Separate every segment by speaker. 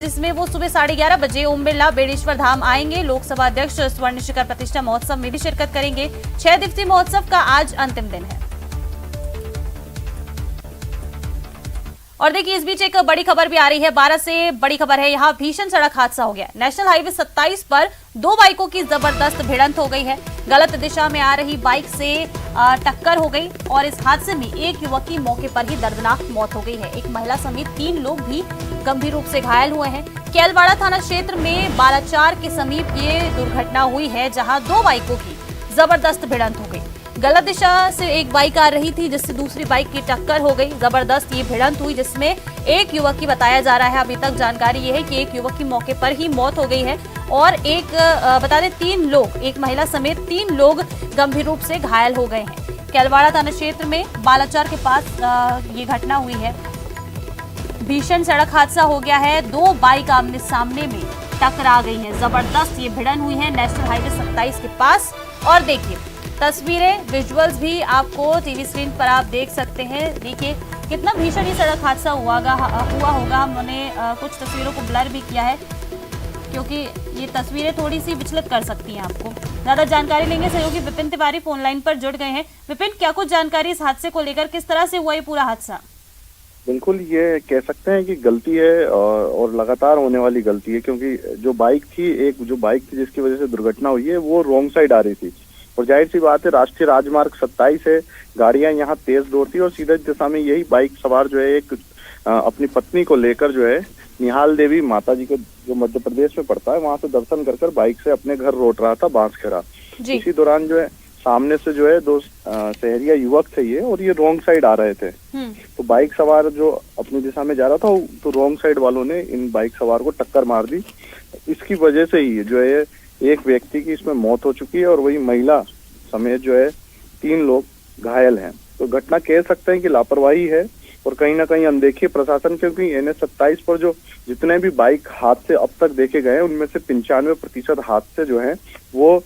Speaker 1: जिसमें वो सुबह 11:30 बजे ओम बिरला बेड़ेश्वर धाम आएंगे। लोकसभा अध्यक्ष स्वर्ण शिखर प्रतिष्ठा महोत्सव में भी शिरकत करेंगे। 6 दिवसीय महोत्सव का आज अंतिम दिन है। और देखिए, इस बीच एक बड़ी खबर भी आ रही है। 12 से बड़ी खबर है। यहाँ भीषण सड़क हादसा हो गया। नेशनल हाईवे 27 पर 2 बाइकों की जबरदस्त भिड़ंत हो गई है। गलत दिशा में आ रही बाइक से टक्कर हो गई और इस हादसे में एक युवक की मौके पर ही दर्दनाक मौत हो गई है। एक महिला समेत 3 लोग भी गंभीर रूप से घायल हुए हैं। कैलवाड़ा थाना क्षेत्र में बालाचार के समीप ये दुर्घटना हुई है, जहां 2 बाइकों की जबरदस्त भिड़ंत हो गई। गलत दिशा से एक बाइक आ रही थी, जिससे दूसरी बाइक की टक्कर हो गई। जबरदस्त ये भिड़ंत हुई, जिसमें एक युवक की बताया जा रहा है। अभी तक जानकारी ये है कि एक युवक की मौके पर ही मौत हो गई है और बता दें 3 लोग, एक महिला समेत 3 लोग गंभीर रूप से घायल हो गए हैं। कैलवाड़ा थाना क्षेत्र में बालाचार के पास ये घटना हुई है। भीषण सड़क हादसा हो गया है। 2 बाइक आमने सामने में टकरा गई है। जबरदस्त ये भिड़ंत हुई है नेशनल हाईवे 27 के पास। और देखिए, तस्वीरें, विजुअल्स भी आपको टीवी स्क्रीन पर आप देख सकते हैं। देखिए कितना भीषण ये सड़क हादसा हुआ होगा। हमने कुछ तस्वीरों को ब्लर भी किया है, क्योंकि ये तस्वीरें थोड़ी सी विचलित कर सकती हैं आपको। ज्यादा जानकारी लेंगे, सहयोगी विपिन तिवारी फोन लाइन पर जुड़ गए हैं। विपिन, क्या कुछ जानकारी इस हादसे को लेकर, किस तरह से हुआ ये पूरा हादसा?
Speaker 2: बिल्कुल, ये कह सकते हैं कि गलती है और लगातार होने वाली गलती है, क्योंकि जो बाइक थी जिसकी वजह से दुर्घटना हुई है, वो रॉन्ग साइड आ रही थी। और जाहिर सी बात है, राष्ट्रीय राजमार्ग 27 है, गाड़ियां यहाँ तेज दौड़ती है और सीधे दिशा में यही बाइक सवार जो है एक अपनी पत्नी को लेकर जो है निहाल देवी माता जी को, जो मध्य प्रदेश में पड़ता है, वहां से दर्शन कर बाइक से अपने घर लौट रहा था बांसखेड़ा। इसी दौरान जो है सामने से जो है 2 शहरिया युवक थे ये, और ये रॉन्ग साइड आ रहे थे। तो बाइक सवार जो अपनी दिशा में जा रहा था, तो रॉन्ग साइड वालों ने इन बाइक सवार को टक्कर मार दी। इसकी वजह से ही जो है एक व्यक्ति की इसमें मौत हो चुकी है और वही महिला समेत जो है 3 लोग घायल हैं। तो घटना कह सकते हैं कि लापरवाही है और कहीं ना कहीं अनदेखी प्रशासन, क्योंकि NH 27 पर जो जितने भी बाइक हादसे अब तक देखे गए हैं, उनमें से 95% हादसे जो हैं वो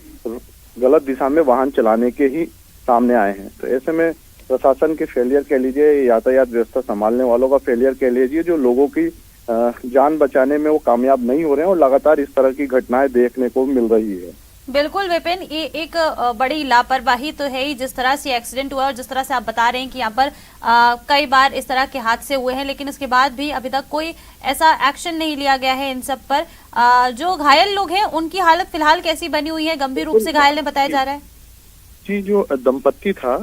Speaker 2: गलत दिशा में वाहन चलाने के ही सामने आए हैं। तो ऐसे में प्रशासन के फेलियर कह लीजिए, यातायात व्यवस्था संभालने वालों का फेलियर कह लीजिए, जो लोगों की जान बचाने में वो कामयाब नहीं हो रहे हैं और लगातार इस तरह की घटनाएं देखने को मिल रही है।
Speaker 1: बिल्कुल विपिन, ये एक बड़ी लापरवाही तो है ही। जिस तरह से एक्सीडेंट हुआ और जिस तरह से आप बता रहे हैं कि यहाँ पर कई बार इस तरह के हादसे हुए हैं, लेकिन इसके बाद भी अभी तक कोई ऐसा एक्शन नहीं लिया गया है इन सब पर। जो घायल लोग हैं उनकी हालत फिलहाल कैसी बनी हुई है? गंभीर रूप से घायल है बताया जा रहा है।
Speaker 2: जी, जो दंपत्ति था,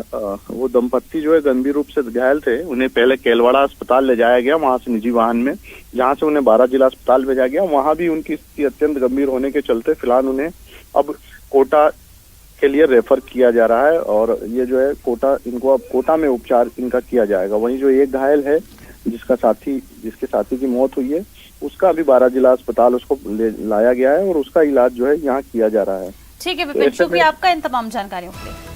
Speaker 2: वो दंपत्ति जो है गंभीर रूप से घायल थे। उन्हें पहले कैलवाड़ा अस्पताल ले जाया गया, वहां से निजी वाहन में, जहां से उन्हें 12 जिला अस्पताल भेजा गया। वहां भी उनकी स्थिति अत्यंत गंभीर होने के चलते फिलहाल उन्हें अब कोटा के लिए रेफर किया जा रहा है और ये जो है इनको अब कोटा में उपचार इनका किया जाएगा। वहीं जो एक घायल है, जिसके साथी की मौत हुई है, उसका अभी 12 जिला अस्पताल उसको लाया गया है और उसका इलाज जो है यहाँ किया जा रहा है।
Speaker 1: ठीक है विपिन, शुक्रिया आपका इन तमाम जानकारियों के लिए।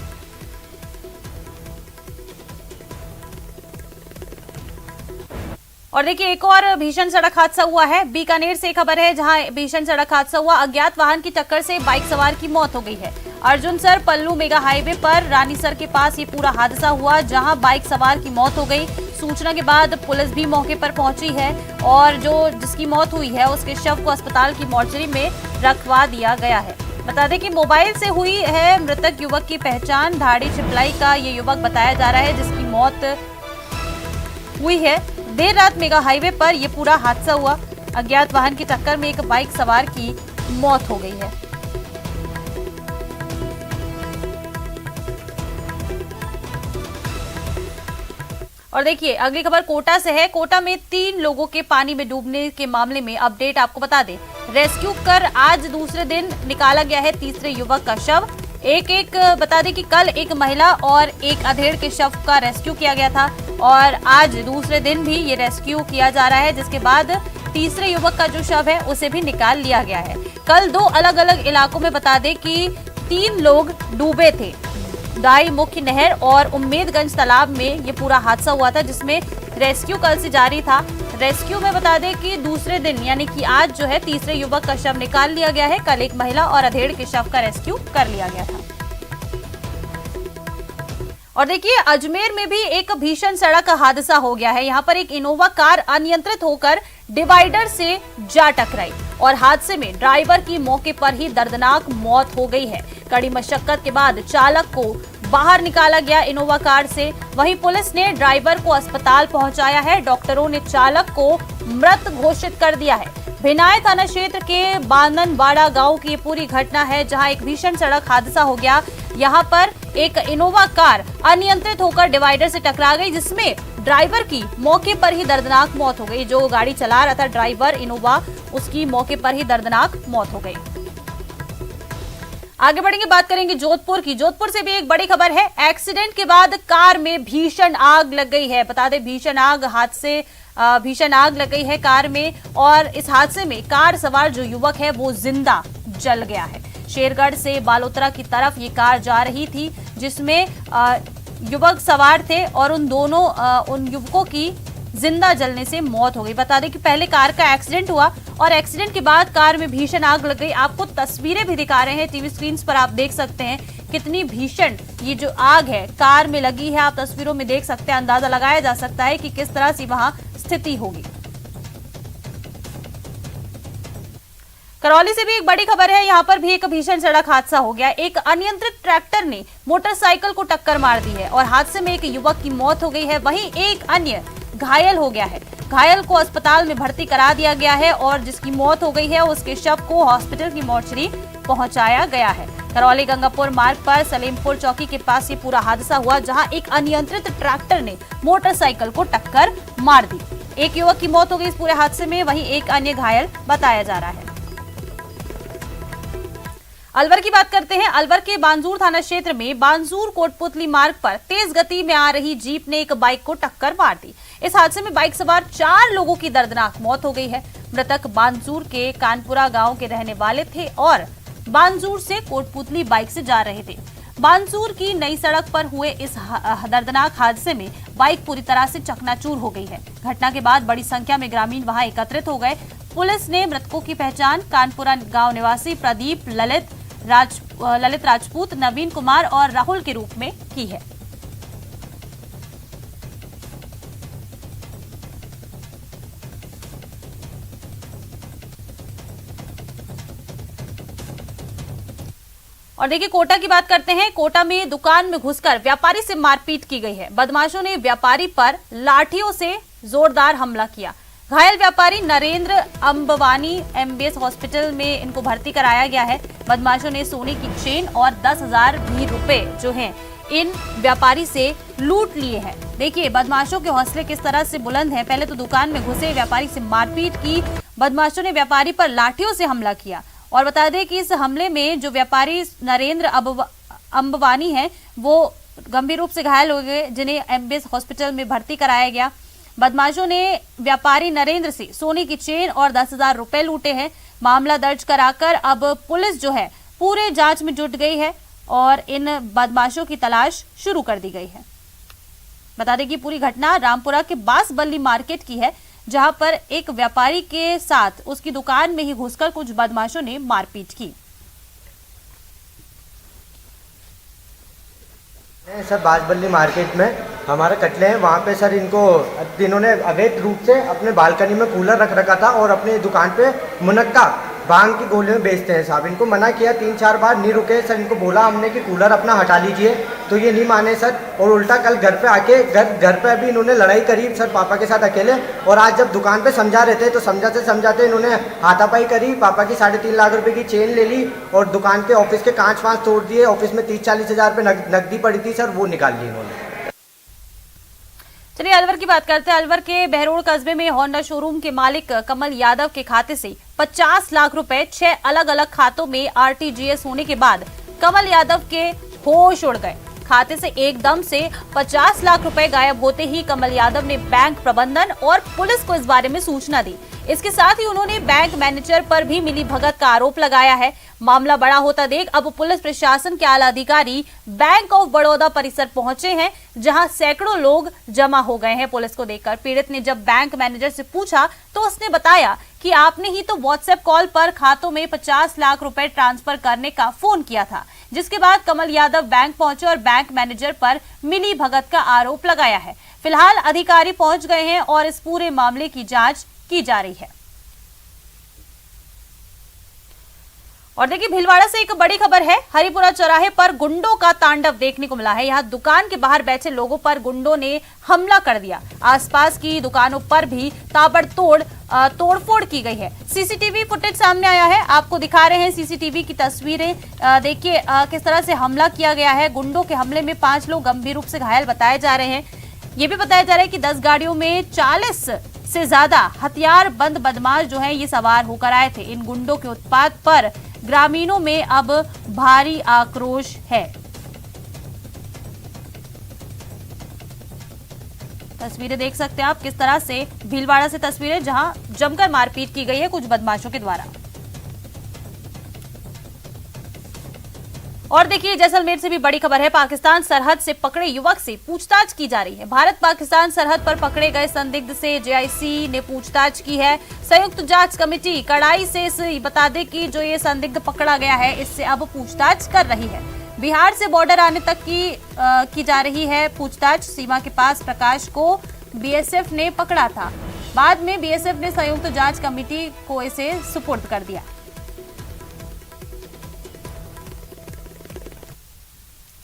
Speaker 1: और देखिए, एक और भीषण सड़क हादसा हुआ है। बीकानेर से खबर है, जहां भीषण सड़क हादसा हुआ। अज्ञात वाहन की टक्कर से बाइक सवार की मौत हो गई है। अर्जुनसर पल्लू मेगा हाईवे पर रानीसर के पास ये पूरा हादसा हुआ, जहां बाइक सवार की मौत हो गई। सूचना के बाद पुलिस भी मौके पर पहुंची है और जिसकी मौत हुई है उसके शव को अस्पताल की मोर्चरी में रखवा दिया गया है। बता दें कि मोबाइल से हुई है मृतक युवक की पहचान। धाड़ी छिपलाई का ये युवक बताया जा रहा है, जिसकी मौत हुई है। देर रात मेगा हाईवे पर यह पूरा हादसा हुआ। अज्ञात वाहन की टक्कर में एक बाइक सवार की मौत हो गई है। और देखिए, अगली खबर कोटा से है। कोटा में 3 लोगों के पानी में डूबने के मामले में अपडेट आपको बता दें। रेस्क्यू कर आज दूसरे दिन निकाला गया है तीसरे युवक का शव। बता दें कि कल एक महिला और एक अधेड़ के शव का रेस्क्यू किया गया था और आज दूसरे दिन भी ये रेस्क्यू किया जा रहा है, जिसके बाद तीसरे युवक का जो शव है उसे भी निकाल लिया गया है। कल 2 अलग अलग इलाकों में बता दें कि 3 लोग डूबे थे। दाई मुख्य नहर और उम्मेदगंज तालाब में ये पूरा हादसा हुआ था, जिसमें रेस्क्यू कल से जारी था। रेस्क्यू में बता दें कि दूसरे दिन यानी कि आज जो है तीसरे युवक का शव निकाल लिया गया है। कल एक महिला और अधेड़ के शव का रेस्क्यू कर लिया गया था। और देखिए, अजमेर में भी एक भीषण सड़क हादसा हो गया है। यहाँ पर एक इनोवा कार अनियंत्रित होकर डिवाइडर से जा टकराई और हादसे में ड्राइवर की मौके पर ही दर्दनाक मौत हो गई है। कड़ी मशक्कत के बाद चालक को बाहर निकाला गया इनोवा कार से। वहीं पुलिस ने ड्राइवर को अस्पताल पहुंचाया है। डॉक्टरों ने चालक को मृत घोषित कर दिया है। भिनाय थाना क्षेत्र के बाननवाड़ा गांव की ये पूरी घटना है, जहां एक भीषण सड़क हादसा हो गया। यहां पर एक इनोवा कार अनियंत्रित होकर डिवाइडर से टकरा गई, जिसमें ड्राइवर की मौके पर ही दर्दनाक मौत हो गई। जो गाड़ी चला रहा था ड्राइवर इनोवा, उसकी मौके पर ही दर्दनाक मौत हो गई। आगे बढ़ेंगे, बात करेंगे जोधपुर की। जोधपुर से भी एक बड़ी खबर है। एक्सीडेंट के बाद कार में भीषण आग लग गई है। बता दें, भीषण आग लग गई है कार में, और इस हादसे में कार सवार जो युवक है वो जिंदा जल गया है। शेरगढ़ से बालोतरा की तरफ ये कार जा रही थी, जिसमें युवक सवार थे और उन युवकों की जिंदा जलने से मौत हो गई। बता दें कि पहले कार का एक्सीडेंट हुआ और एक्सीडेंट के बाद कार में भीषण आग लग गई। आपको तस्वीरें भी दिखा रहे हैं टीवी स्क्रीन पर, आप देख सकते हैं कितनी भीषण ये जो आग है कार में लगी है। आप तस्वीरों में देख सकते हैं, अंदाजा लगाया जा सकता है कि किस तरह से वहां स्थिति होगी। करौली से भी एक बड़ी खबर है। यहां पर भी एक भीषण सड़क हादसा हो गया। एक अनियंत्रित ट्रैक्टर ने मोटरसाइकिल को टक्कर मार दी है और हादसे में एक युवक की मौत हो गई है। वहीं एक अन्य घायल हो गया है। घायल को अस्पताल में भर्ती करा दिया गया है और जिसकी मौत हो गई है उसके शव को हॉस्पिटल की मोर्चरी पहुंचाया गया है। करौली गंगापुर मार्ग पर सलेमपुर चौकी के पास ये पूरा हादसा हुआ, जहां एक अनियंत्रित ट्रैक्टर ने मोटरसाइकिल को टक्कर मार दी। एक युवक की मौत हो गई इस पूरे हादसे में, वहीं एक अन्य घायल बताया जा रहा है। अलवर की बात करते हैं। अलवर के बांजूर थाना क्षेत्र में बांजूर कोटपुतली मार्ग पर तेज गति में आ रही जीप ने एक बाइक को टक्कर मार दी। इस हादसे में बाइक सवार 4 लोगों की दर्दनाक मौत हो गई है। मृतक बांजूर के कानपुरा गांव के रहने वाले थे और बांजूर से कोटपुतली बाइक से जा रहे थे। बांजूर की नई सड़क पर हुए इस दर्दनाक हादसे में बाइक पूरी तरह से चकनाचूर हो गई है। घटना के बाद बड़ी संख्या में ग्रामीण वहां एकत्रित हो गए। पुलिस ने मृतकों की पहचान कानपुरा गांव निवासी प्रदीप, ललित राजपूत, नवीन कुमार और राहुल के रूप में की है। और देखिए, कोटा की बात करते हैं। कोटा में दुकान में घुसकर व्यापारी से मारपीट की गई है। बदमाशों ने व्यापारी पर लाठियों से जोरदार हमला किया। घायल व्यापारी नरेंद्र अंबवानी एमबीएस हॉस्पिटल में इनको भर्ती कराया गया है। बदमाशों ने सोने की चेन और 10,000 भी रुपए जो हैं इन व्यापारी से लूट लिए हैं। देखिए, बदमाशों के हौसले किस तरह से बुलंद हैं। पहले तो दुकान में घुसे, व्यापारी से मारपीट की, बदमाशों ने व्यापारी पर लाठियों से हमला किया। और बता दें कि इस हमले में जो व्यापारी नरेंद्र अंबवानी है वो गंभीर रूप से घायल हो गए, जिन्हें एमबीएस हॉस्पिटल में भर्ती कराया गया। बदमाशों ने व्यापारी नरेंद्र से सोने की चेन और 10,000 रुपए लूटे हैं। मामला दर्ज कराकर अब पुलिस जो है पूरे जांच में जुट गई है और इन बदमाशों की तलाश शुरू कर दी गई है। बता दें कि पूरी घटना रामपुरा के बांसबल्ली मार्केट की है, जहां पर एक व्यापारी के साथ उसकी दुकान में ही घुसकर कुछ बदमाशों ने मारपीट की।
Speaker 3: सर, बांसबल्ली मार्केट में हमारा कटले हैं, वहाँ पे सर इन्होंने अवैध रूप से अपने बालकनी में कूलर रख रखा था और अपनी दुकान पे मुनक्का भांग की गोली में बेचते हैं साहब। इनको मना किया 3-4 बार, नहीं रुके सर। इनको बोला हमने कि कूलर अपना हटा लीजिए, तो ये नहीं माने सर। और उल्टा कल घर पे आके घर पे अभी इन्होंने लड़ाई करी सर पापा के साथ अकेले। और आज जब दुकान पे समझा रहे थे तो समझाते इन्होंने हाथापाई करी। पापा की 3.5 लाख रुपए की चेन ले ली और दुकान के ऑफिस के कांच वाँच तोड़ दिए। ऑफिस में 30-40 हज़ार रुपये नकदी पड़ी थी सर, वो निकाल ली इन्होंने।
Speaker 1: चलिए, अलवर की बात करते हैं। अलवर के बहरोड़ कस्बे में होंडा शोरूम के मालिक कमल यादव के खाते से 50 लाख रुपए 6 अलग अलग खातों में आरटीजीएस होने के बाद कमल यादव के होश उड़ गए। खाते से एकदम से 50 लाख रुपए गायब होते ही कमल यादव ने बैंक प्रबंधन और पुलिस को इस बारे में सूचना दी। इसके साथ ही उन्होंने बैंक मैनेजर पर भी मिलीभगत का आरोप लगाया है। मामला बड़ा होता देख अब पुलिस प्रशासन के आला अधिकारी बैंक ऑफ बड़ौदा परिसर पहुंचे हैं, जहां सैकड़ों लोग जमा हो गए हैं। पुलिस को देखकर पीड़ित ने जब बैंक मैनेजर से पूछा तो उसने बताया कि आपने ही तो व्हाट्सएप कॉल पर खातों में 50 लाख रुपए ट्रांसफर करने का फोन किया था। जिसके बाद कमल यादव बैंक पहुंचे और बैंक मैनेजर पर मिलीभगत का आरोप लगाया है। फिलहाल अधिकारी पहुंच गए हैं और इस पूरे मामले की जांच की जा रही है। और देखिए भीलवाड़ा से एक बड़ी खबर है। हरिपुरा चौराहे पर गुंडों का तांडव देखने को मिला है। यहां दुकान के बाहर बैठे लोगों पर गुंडों ने हमला कर दिया। आसपास की दुकानों पर भी ताबड़तोड़ तोड़फोड़ की गई है। सीसीटीवी फुटेज सामने आया है, आपको दिखा रहे हैं सीसीटीवी की तस्वीरें। देखिए किस तरह से हमला किया गया है। गुंडों के हमले में 5 लोग गंभीर रूप से घायल बताए जा रहे हैं। ये भी बताया जा रहा है कि 10 गाड़ियों में 40 से ज्यादा हथियार बंद बदमाश जो है ये सवार होकर आए थे। इन गुंडों के उत्पात पर ग्रामीणों में अब भारी आक्रोश है। तस्वीरें देख सकते हैं आप किस तरह से भीलवाड़ा से तस्वीरें, जहां जमकर मारपीट की गई है कुछ बदमाशों के द्वारा। और देखिए जैसलमेर से भी बड़ी खबर है। पाकिस्तान सरहद से पकड़े युवक से पूछताछ की जा रही है। भारत पाकिस्तान सरहद पर पकड़े गए संदिग्ध से जेआईसी ने पूछताछ की है। संयुक्त जांच कमेटी कड़ाई से बता दें कि जो ये संदिग्ध पकड़ा गया है इससे अब पूछताछ कर रही है। बिहार से बॉर्डर आने तक की जा रही है पूछताछ। सीमा के पास प्रकाश को बीएसएफ ने पकड़ा था, बाद में बीएसएफ ने संयुक्त जांच कमेटी को इसे सुपुर्द कर दिया।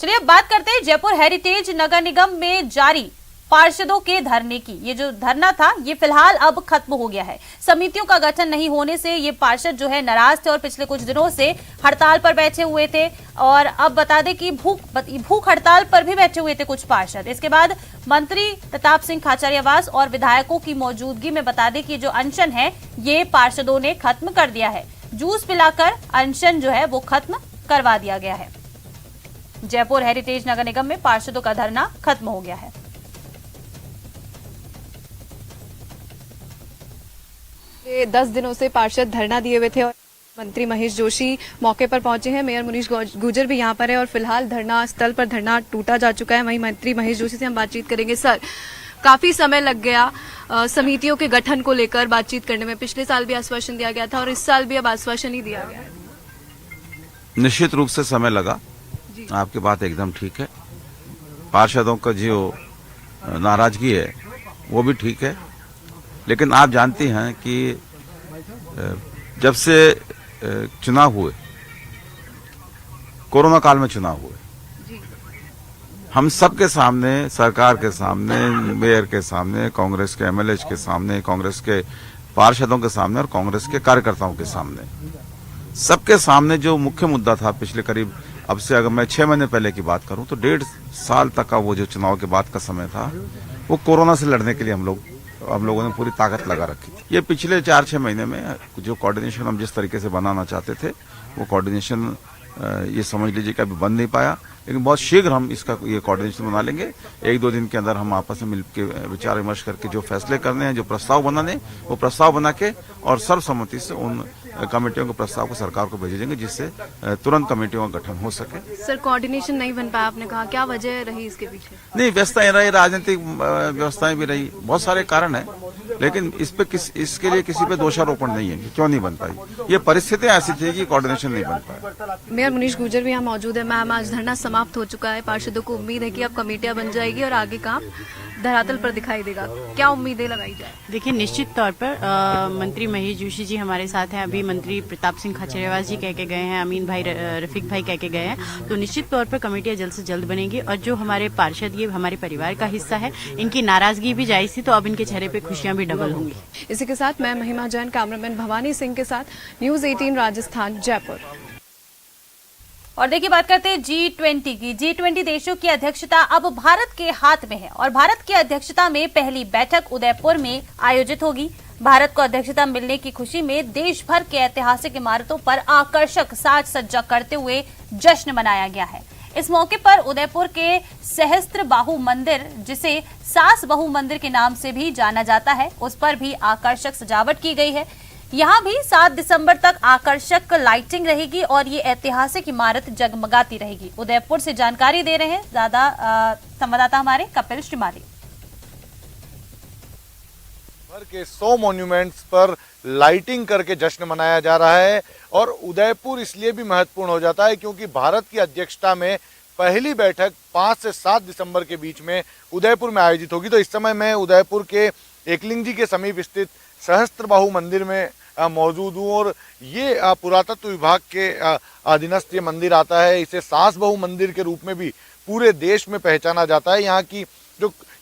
Speaker 1: चलिए अब बात करते हैं जयपुर हेरिटेज नगर निगम में जारी पार्षदों के धरने की। ये जो धरना था ये फिलहाल अब खत्म हो गया है। समितियों का गठन नहीं होने से ये पार्षद जो है नाराज थे और पिछले कुछ दिनों से हड़ताल पर बैठे हुए थे। और अब बता दें कि भूख हड़ताल पर भी बैठे हुए थे कुछ पार्षद। इसके बाद मंत्री प्रताप सिंह खाचरियावास और विधायकों की मौजूदगी में बता दें कि जो अनशन है ये पार्षदों ने खत्म कर दिया है। जूस पिलाकर अनशन जो है वो खत्म करवा दिया गया है। जयपुर हेरिटेज नगर निगम में पार्षदों का धरना खत्म हो गया है।
Speaker 4: 10 दिनों से पार्षद धरना दिए हुए थे और मंत्री महेश जोशी मौके पर पहुंचे हैं। मेयर मुनीश गुर्जर भी यहां पर है और फिलहाल धरना स्थल पर धरना टूटा जा चुका है। वहीं मंत्री महेश जोशी से हम बातचीत करेंगे। सर, काफी समय लग गया समितियों के गठन को लेकर बातचीत करने में। पिछले साल भी आश्वासन दिया गया था और इस साल भी अब आश्वासन ही दिया गया।
Speaker 5: निश्चित रूप से समय लगा, आपकी बात एकदम ठीक है। पार्षदों का जो नाराजगी है वो भी ठीक है, लेकिन आप जानती हैं कि जब से चुनाव हुए, कोरोना काल में चुनाव हुए, हम सबके सामने, सरकार के सामने, मेयर के सामने, कांग्रेस के एमएलए के सामने, कांग्रेस के पार्षदों के सामने और कांग्रेस के कार्यकर्ताओं के सामने, सबके सामने जो मुख्य मुद्दा था पिछले करीब, अब से अगर मैं 6 महीने पहले की बात करूं तो 1.5 साल तक का वो जो चुनाव के बाद का समय था वो कोरोना से लड़ने के लिए हम लोगों ने पूरी ताकत लगा रखी थी। ये पिछले 4-6 महीने में जो कोऑर्डिनेशन हम जिस तरीके से बनाना चाहते थे वो कोऑर्डिनेशन ये समझ लीजिए कि अभी बन नहीं पाया, लेकिन बहुत शीघ्र हम इसका ये कोऑर्डिनेशन बना लेंगे। 1-2 दिन के अंदर हम आपस में मिलकर विचार विमर्श करके जो फैसले करने हैं, जो प्रस्ताव बनाने, वो प्रस्ताव बना के और सर्वसम्मति से उन कमेटियों के प्रस्ताव को सरकार को भेजे जाएंगे जिससे तुरंत कमेटियों का गठन हो सके।
Speaker 4: सर, कोऑर्डिनेशन नहीं बन पाया, आपने कहा, क्या वजह रही इसके पीछे?
Speaker 5: नहीं, व्यवस्थाएं रही, राजनीतिक व्यवस्थाएं भी रही, बहुत सारे कारण है, लेकिन इसके लिए किसी पे दोषारोपण नहीं है कि क्यों नहीं बन पाई। ये परिस्थितियां ऐसी थी कि कोऑर्डिनेशन नहीं बन पाया।
Speaker 4: मेयर मुनीश गुर्जर भी यहाँ मौजूद है। मैम, आज धरना समाप्त हो चुका है। पार्षदों को उम्मीद है कि अब कमेटियां बन जाएगी और आगे काम धरातल पर दिखाई देगा। क्या उम्मीदें लगाई जाए?
Speaker 6: देखिए, निश्चित तौर पर मंत्री महेश जोशी जी हमारे साथ हैं, अभी मंत्री प्रताप सिंह खाचरियावास जी कह के गए हैं, अमीन भाई, रफीक भाई कह के गए हैं, तो निश्चित तौर पर कमेटियां जल्द से जल्द बनेंगी। और जो हमारे पार्षद ये हमारे परिवार का हिस्सा है, इनकी नाराजगी भी जायज थी, तो अब इनके चेहरे पे खुशियां भी डबल होंगी।
Speaker 4: इसी के साथ मैं महिमा जैन, कैमरामैन भवानी सिंह के साथ, न्यूज 18 राजस्थान, जयपुर।
Speaker 1: और देखिए बात करते हैं G20 की। G20 देशों की अध्यक्षता अब भारत के हाथ में है और भारत की अध्यक्षता में पहली बैठक उदयपुर में आयोजित होगी। भारत को अध्यक्षता मिलने की खुशी में देश भर के ऐतिहासिक इमारतों पर आकर्षक साज सज्जा करते हुए जश्न मनाया गया है। इस मौके पर उदयपुर के सहस्त्र बाहु मंदिर, जिसे सास बहु मंदिर के नाम से भी जाना जाता है, उस पर भी आकर्षक सजावट की गई है। यहाँ भी 7 दिसंबर तक आकर्षक लाइटिंग रहेगी और ये ऐतिहासिक इमारत जगमगाती रहेगी। उदयपुर से जानकारी दे रहे हैं ज्यादा संवाददाता हमारे कपिल श्रीमाली।
Speaker 7: भर के 100 मॉन्यूमेंट्स पर लाइटिंग करके जश्न मनाया जा रहा है और उदयपुर इसलिए भी महत्वपूर्ण हो जाता है क्योंकि भारत की अध्यक्षता में पहली बैठक 5 से 7 दिसंबर के बीच में उदयपुर में आयोजित होगी। तो इस समय मैं उदयपुर के एकलिंग जी के समीप स्थित सहस्त्रबाहु मंदिर में मौजूद हूँ और ये पुरातत्व विभाग के अधीनस्थ ये मंदिर आता है। इसे सास बहु मंदिर के रूप में भी पूरे देश में पहचाना जाता है।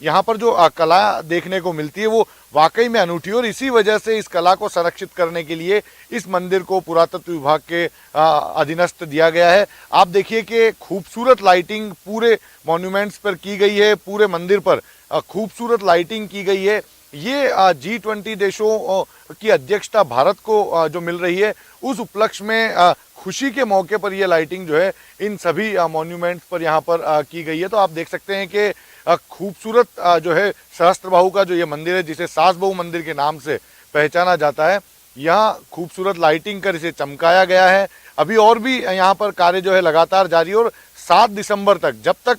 Speaker 7: यहाँ पर जो कला देखने को मिलती है वो वाकई में अनूठी है और इसी वजह से इस कला को संरक्षित करने के लिए इस मंदिर को पुरातत्व विभाग के अधीनस्थ दिया गया है। आप देखिए कि खूबसूरत लाइटिंग पूरे मॉन्यूमेंट्स पर की गई है, पूरे मंदिर पर खूबसूरत लाइटिंग की गई है। ये G20 देशों की अध्यक्षता भारत को जो मिल रही है, उस उपलक्ष्य में खुशी के मौके पर यह लाइटिंग जो है इन सभी मॉन्यूमेंट्स पर यहाँ पर की गई है। तो आप देख सकते हैं कि खूबसूरत जो है सहस्त्रबाहु का जो ये मंदिर है, जिसे सास बहु मंदिर के नाम से पहचाना जाता है, यहाँ खूबसूरत लाइटिंग कर इसे चमकाया गया है। अभी और भी यहाँ पर कार्य जो है लगातार जारी है और 7 दिसंबर तक, जब तक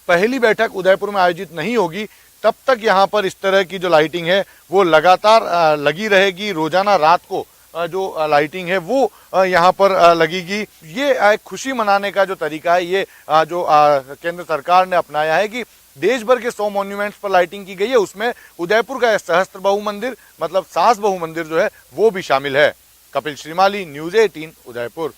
Speaker 7: पहली बैठक उदयपुर में आयोजित नहीं होगी, तब तक यहाँ पर इस तरह की जो लाइटिंग है वो लगातार लगी रहेगी। रोजाना रात को जो लाइटिंग है वो यहाँ पर लगेगी। ये एक खुशी मनाने का जो तरीका है, ये जो केंद्र सरकार ने अपनाया है कि देश भर के 100 मॉन्यूमेंट्स पर लाइटिंग की गई है, उसमें उदयपुर का सहस्त्रबाहु मंदिर मतलब सास बहु मंदिर जो है वो भी शामिल है। कपिल श्रीमाली, न्यूज़ 18 उदयपुर।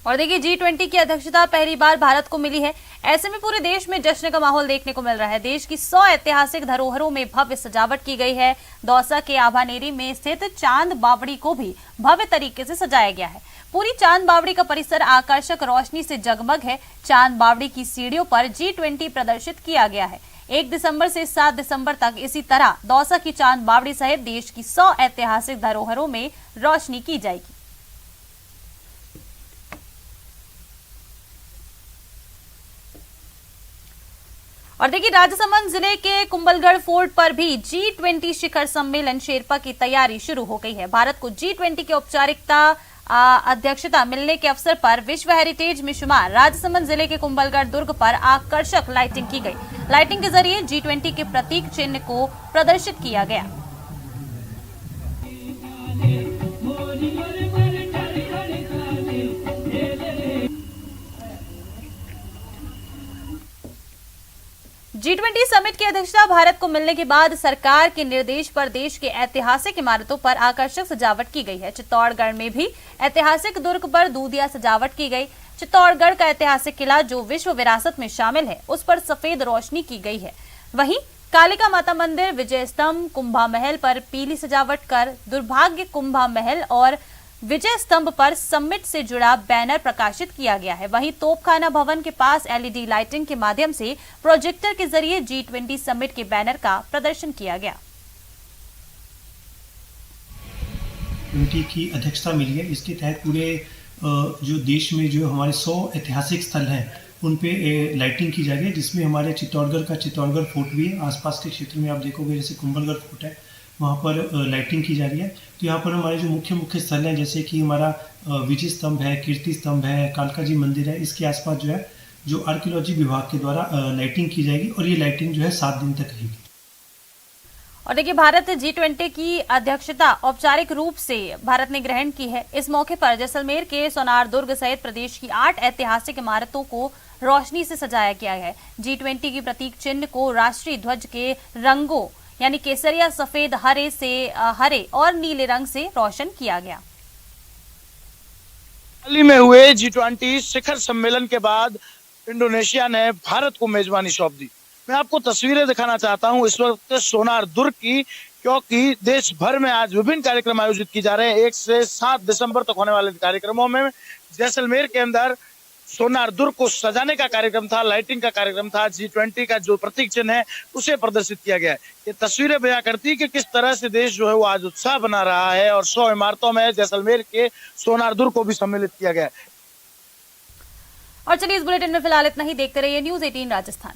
Speaker 1: और देखिए G20 की अध्यक्षता पहली बार भारत को मिली है। ऐसे में पूरे देश में जश्न का माहौल देखने को मिल रहा है। देश की 100 ऐतिहासिक धरोहरों में भव्य सजावट की गई है। दौसा के आभानेरी में स्थित चांद बावड़ी को भी भव्य तरीके से सजाया गया है। पूरी चांद बावड़ी का परिसर आकर्षक रोशनी से जगमग है। चांद बावड़ी की सीढ़ियों पर G20 प्रदर्शित किया गया है। 1 दिसंबर से 7 दिसंबर तक इसी तरह दौसा की चांद बावड़ी सहित देश की 100 ऐतिहासिक धरोहरों में रोशनी की जाएगी। और देखिए राजसमंद जिले के कुंभलगढ़ फोर्ट पर भी G20 शिखर सम्मेलन शेरपा की तैयारी शुरू हो गई है। भारत को G20 की औपचारिकता अध्यक्षता मिलने के अवसर पर विश्व हेरिटेज में शुमार राजसमंद जिले के कुंभलगढ़ दुर्ग पर आकर्षक लाइटिंग की गई। लाइटिंग के जरिए G20 के प्रतीक चिन्ह को प्रदर्शित किया गया। G20 समिट की अध्यक्षता भारत को मिलने के बाद सरकार के निर्देश पर देश के ऐतिहासिक इमारतों पर आकर्षक सजावट की गई है। चित्तौड़गढ़ में भी ऐतिहासिक दुर्ग पर दूधिया सजावट की गई। चित्तौड़गढ़ का ऐतिहासिक किला जो विश्व विरासत में शामिल है, उस पर सफेद रोशनी की गई है। वहीं कालिका माता मंदिर, विजय स्तंभ, कुंभा महल पर पीली सजावट कर दुर्भाग्य कुंभा महल और विजय स्तंभ पर समिट से जुड़ा बैनर प्रकाशित किया गया है। वहीं तोपखाना भवन के पास LED लाइटिंग के माध्यम से प्रोजेक्टर के जरिए G20 समिट के बैनर का प्रदर्शन किया गया।
Speaker 8: G20 की अध्यक्षता मिली है। इसके तहत पूरे जो देश में जो हमारे 100 ऐतिहासिक स्थल हैं उन पे लाइटिंग की जा रही है, जिसमें हमारे चित्तौड़गढ़ का चित्तौड़गढ़ फोर्ट भी है। आसपास के क्षेत्र में आप देखोगे जैसे कुंभलगढ़ फोर्ट है, वहाँ पर लाइटिंग की जा रही है। तो यहाँ पर हमारे जो मुख्य स्थल हैं जैसे कि हमारा विजय स्तंभ है, कीर्ति स्तंभ है, कालका जी मंदिर है, इसके आसपास जो है जो आर्कियोलॉजी विभाग के द्वारा लाइटिंग की जाएगी और ये लाइटिंग जो है 7 दिन तक रहेगी।
Speaker 1: और देखिए भारत G20 की अध्यक्षता औपचारिक रूप से भारत ने ग्रहण की है। इस मौके पर जैसलमेर के सोनार दुर्ग सहित प्रदेश की 8 ऐतिहासिक इमारतों को रोशनी से सजाया गया है। G20 की प्रतीक चिन्ह को राष्ट्रीय ध्वज के रंगों यानी केसरिया, सफेद, हरे और नीले रंग से रोशन किया गया।
Speaker 9: हाल ही में हुए G20 शिखर सम्मेलन के बाद इंडोनेशिया ने भारत को मेजबानी सौंप दी। मैं आपको तस्वीरें दिखाना चाहता हूं इस वक्त सोनार दुर्ग की, क्योंकि देश भर में आज विभिन्न कार्यक्रम आयोजित किए जा रहे हैं। 1 से 7 दिसंबर तक होने वाले कार्यक्रमों में जैसलमेर के अंदर सोनार दुर्ग को सजाने का कार्यक्रम था, लाइटिंग का कार्यक्रम था। G20 का जो प्रतीक चिन्ह है उसे प्रदर्शित किया गया है। ये तस्वीरें बयां करती है कि किस तरह से देश जो है वो आज उत्साह बना रहा है और 100 इमारतों में जैसलमेर के सोनार दुर्ग को भी सम्मिलित किया गया है।
Speaker 1: और चलिए इस बुलेटिन में फिलहाल इतना ही। देखते रहिए न्यूज़ 18 राजस्थान।